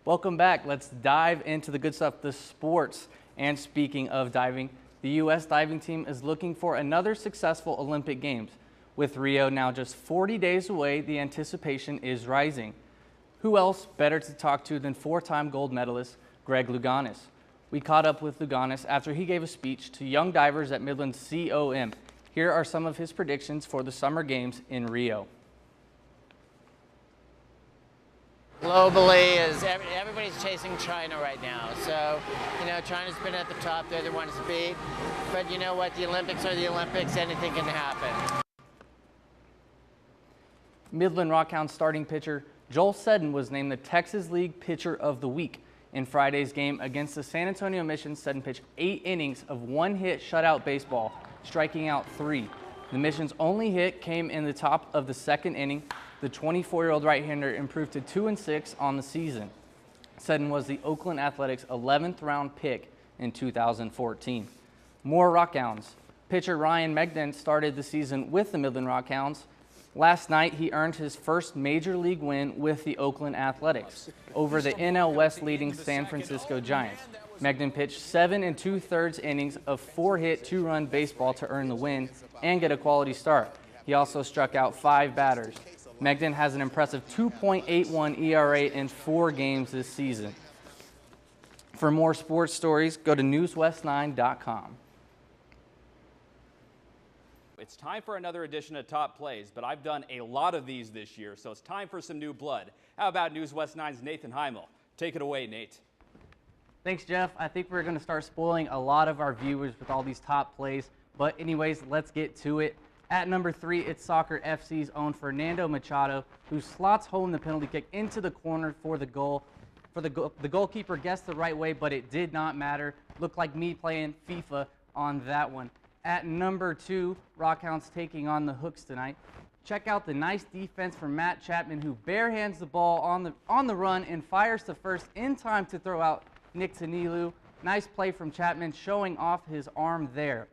Welcome back. Let's dive into the good stuff, the sports. And speaking of diving, the U.S. diving team is looking for another successful Olympic Games. With Rio now just 40 days away, the anticipation is rising. Who else better to talk to than four-time gold medalist Greg Louganis? We caught up with Louganis after he gave a speech to young divers at Midland's COM. Here are some of his predictions for the Summer Games in Rio. Globally, everybody's chasing China right now. So, China's been at the top. They're the ones to beat. But you know what? The Olympics are the Olympics. Anything can happen. Midland Rockhounds starting pitcher Joel Seddon was named the Texas League Pitcher of the Week. In Friday's game against the San Antonio Mission, Seddon pitched 8 innings of one-hit shutout baseball, striking out 3. The Mission's only hit came in the top of the second inning. The 24-year-old right-hander improved to 2-6 on the season. Seddon was the Oakland Athletics' 11th round pick in 2014. More Rockhounds. Pitcher Ryan Megden started the season with the Midland Rockhounds. Last night, he earned his first major league win with the Oakland Athletics over the NL West leading San Francisco Giants. Megden pitched 7 2/3 innings of 4-hit, 2-run baseball to earn the win and get a quality start. He also struck out 5 batters. Megden has an impressive 2.81 ERA in 4 games this season. For more sports stories, go to newswest9.com. It's time for another edition of Top Plays, but I've done a lot of these this year, so it's time for some new blood. How about News West 9's Nathan Hymel? Take it away, Nate. Thanks, Jeff. I think we're going to start spoiling a lot of our viewers with all these top plays, but anyways, let's get to it. At number 3, it's Soccer FC's own Fernando Machado, who slots home the penalty kick into the corner for the goal. The goalkeeper guessed the right way, but it did not matter. Looked like me playing FIFA on that one. At number 2, Rockhounds taking on the Hooks tonight. Check out the nice defense from Matt Chapman, who barehands the ball on the run and fires to first in time to throw out Nick Tanilu. Nice play from Chapman, showing off his arm there.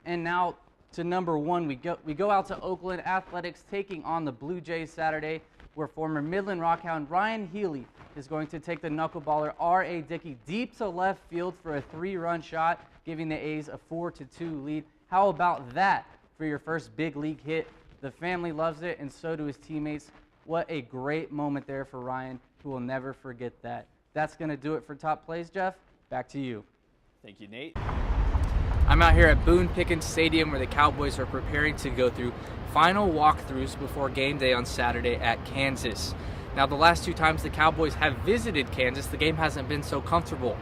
And now to number 1, we go out to Oakland Athletics taking on the Blue Jays Saturday, where former Midland Rockhound Ryan Healy is going to take the knuckleballer R.A. Dickey deep to left field for a 3-run shot, giving the A's a 4-2 lead. How about that for your first big league hit? The family loves it, and so do his teammates. What a great moment there for Ryan, who will never forget that. That's going to do it for Top Plays, Jeff. Back to you. Thank you, Nate. I'm out here at Boone Pickens Stadium, where the Cowboys are preparing to go through final walkthroughs before game day on Saturday at Kansas. Now, the last 2 times the Cowboys have visited Kansas, the game hasn't been so comfortable.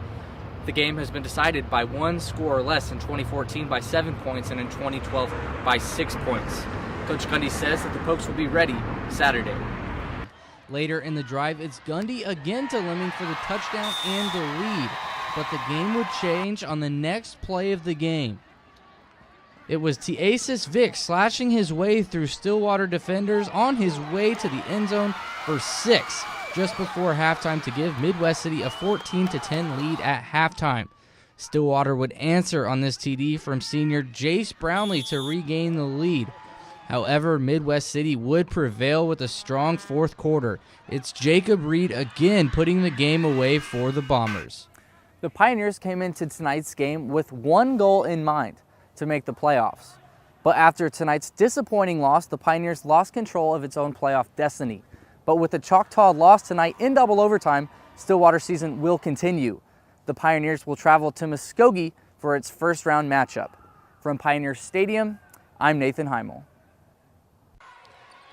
The game has been decided by 1 score or less, in 2014 by 7 points and in 2012 by 6 points. Coach Gundy says that the Pokes will be ready Saturday. Later in the drive, it's Gundy again to Lemming for the touchdown and the lead. But the game would change on the next play of the game. It was Tiasis Vick slashing his way through Stillwater defenders on his way to the end zone for 6 just before halftime to give Midwest City a 14-10 lead at halftime. Stillwater would answer on this TD from senior Jace Brownlee to regain the lead. However, Midwest City would prevail with a strong fourth quarter. It's Jacob Reed again putting the game away for the Bombers. The Pioneers came into tonight's game with 1 goal in mind: to make the playoffs. But after tonight's disappointing loss, the Pioneers lost control of its own playoff destiny. But with the Choctaw loss tonight in double overtime, Stillwater season will continue. The Pioneers will travel to Muskogee for its first round matchup. From Pioneer Stadium, I'm Nathan Hymel.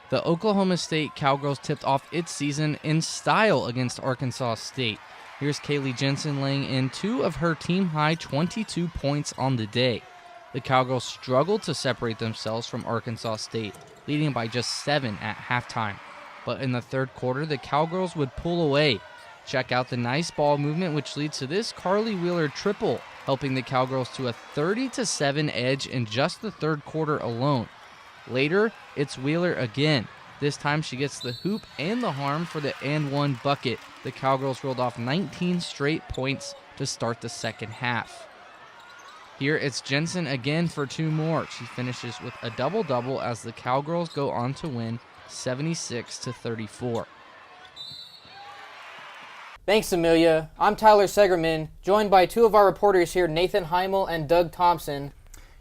The Oklahoma State Cowgirls tipped off its season in style against Arkansas State. Here's Kaylee Jensen laying in 2 of her team-high 22 points on the day. The Cowgirls struggled to separate themselves from Arkansas State, leading by just 7 at halftime. But in the third quarter, the Cowgirls would pull away. Check out the nice ball movement, which leads to this Carly Wheeler triple, helping the Cowgirls to a 30-7 edge in just the third quarter alone. Later, it's Wheeler again. This time she gets the hoop and the harm for the and one bucket. The Cowgirls rolled off 19 straight points to start the second half. Here it's Jensen again for 2 more. She finishes with a double-double as the Cowgirls go on to win 76-34. Thanks, Amelia. I'm Tyler Segerman, joined by two of our reporters here, Nathan Hymel and Doug Thompson.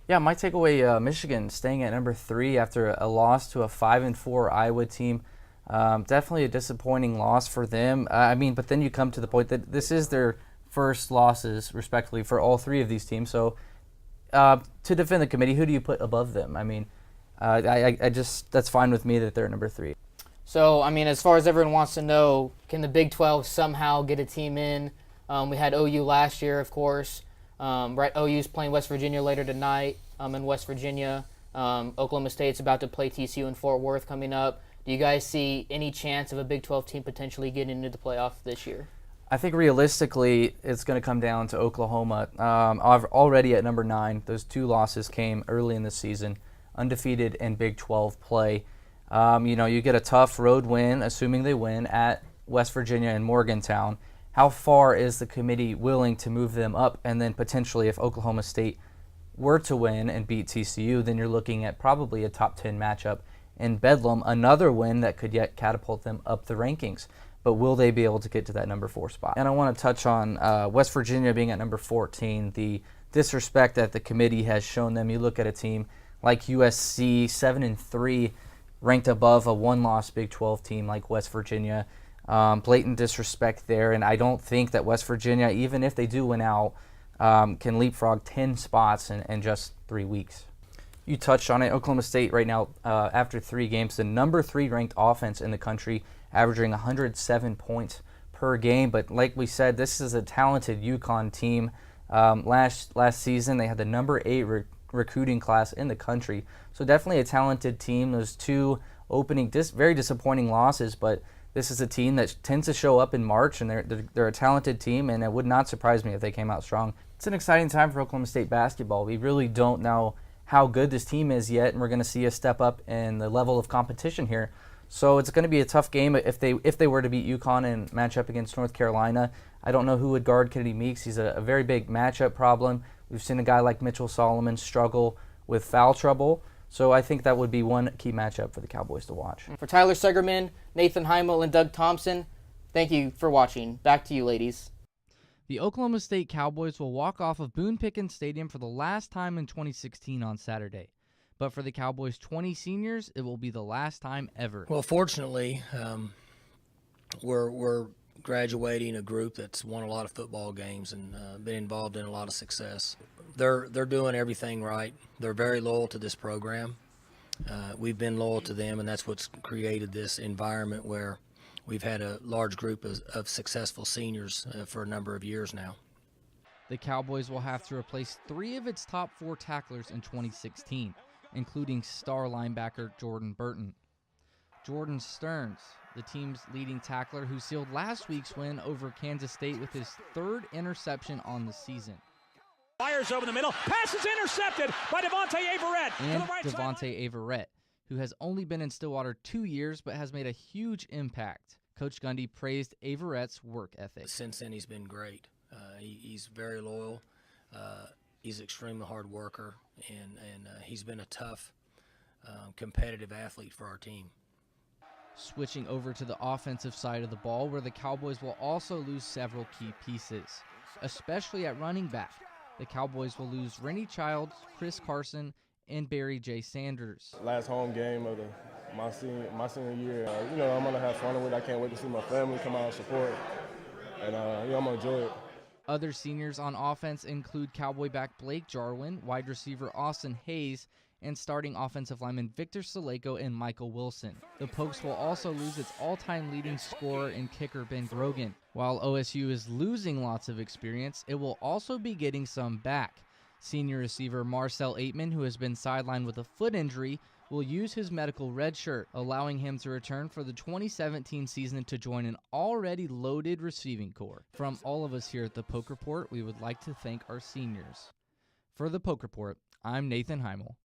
Yeah, my takeaway, Michigan staying at number 3 after a loss to a 5-4 Iowa team. Definitely a disappointing loss for them. But then you come to the point that this is their first losses, respectively, for all 3 of these teams. So to defend the committee, who do you put above them? That's fine with me that they're number 3. So, as far as everyone wants to know, can the Big 12 somehow get a team in? We had OU last year, of course. OU's playing West Virginia later tonight in West Virginia. Oklahoma State's about to play TCU in Fort Worth coming up. Do you guys see any chance of a Big 12 team potentially getting into the playoff this year? I think realistically, it's going to come down to Oklahoma. Already at number 9, those 2 losses came early in the season, undefeated in Big 12 play. You get a tough road win, assuming they win, at West Virginia and Morgantown. How far is the committee willing to move them up? And then potentially, if Oklahoma State were to win and beat TCU, then you're looking at probably a top 10 matchup in Bedlam, another win that could yet catapult them up the rankings. But will they be able to get to that number 4 spot? And I want to touch on West Virginia being at number 14, the disrespect that the committee has shown them. You look at a team like USC, 7-3, ranked above a 1-loss Big 12 team like West Virginia. Blatant disrespect there, and I don't think that West Virginia, even if they do win out, can leapfrog 10 spots in just 3 weeks. You touched on it. Oklahoma State right now, after 3 games, the number 3 ranked offense in the country, averaging 107 points per game. But like we said, this is a talented UConn team. Last season, they had the number 8 recruiting class in the country. So definitely a talented team. Those 2 opening, very disappointing losses, but this is a team that tends to show up in March, and they're a talented team, and it would not surprise me if they came out strong. It's an exciting time for Oklahoma State basketball. We really don't know how good this team is yet, and we're going to see a step up in the level of competition here. So it's going to be a tough game if they were to beat UConn and match up against North Carolina. I don't know who would guard Kennedy Meeks. He's a very big matchup problem. We've seen a guy like Mitchell Solomon struggle with foul trouble. So I think that would be one key matchup for the Cowboys to watch. For Tyler Segerman, Nathan Hymel, and Doug Thompson, thank you for watching. Back to you, ladies. The Oklahoma State Cowboys will walk off of Boone Pickens Stadium for the last time in 2016 on Saturday. But for the Cowboys' 20 seniors, it will be the last time ever. Well, fortunately, we're graduating a group that's won a lot of football games and been involved in a lot of success. They're doing everything right. They're very loyal to this program. We've been loyal to them, and that's what's created this environment where we've had a large group of successful seniors for a number of years now. The Cowboys will have to replace 3 of its top 4 tacklers in 2016, including star linebacker Jordan Burton. Jordan Stearns, the team's leading tackler, who sealed last week's win over Kansas State with his 3rd interception on the season. Fires over the middle. Pass is intercepted by Devontae Averette. And Devontae Averette, who has only been in Stillwater 2 years but has made a huge impact. Coach Gundy praised Averette's work ethic. Since then, he's been great. He's very loyal. He's an extremely hard worker, and he's been a tough, competitive athlete for our team. Switching over to the offensive side of the ball, where the Cowboys will also lose several key pieces, especially at running back. The Cowboys will lose Rennie Childs, Chris Carson, and Barry J. Sanders. Last home game of my senior year. I'm going to have fun with it. I can't wait to see my family come out and support. And, I'm going to enjoy it. Other seniors on offense include Cowboy back Blake Jarwin, wide receiver Austin Hayes, and starting offensive linemen Victor Saleko and Michael Wilson. The Pokes will also lose its all-time leading scorer and kicker Ben Grogan. While OSU is losing lots of experience, it will also be getting some back. Senior receiver Marcel Aitman, who has been sidelined with a foot injury, will use his medical red shirt, allowing him to return for the 2017 season to join an already loaded receiving corps. From all of us here at the Poke Report, we would like to thank our seniors. For the Poke Report, I'm Nathan Hymel.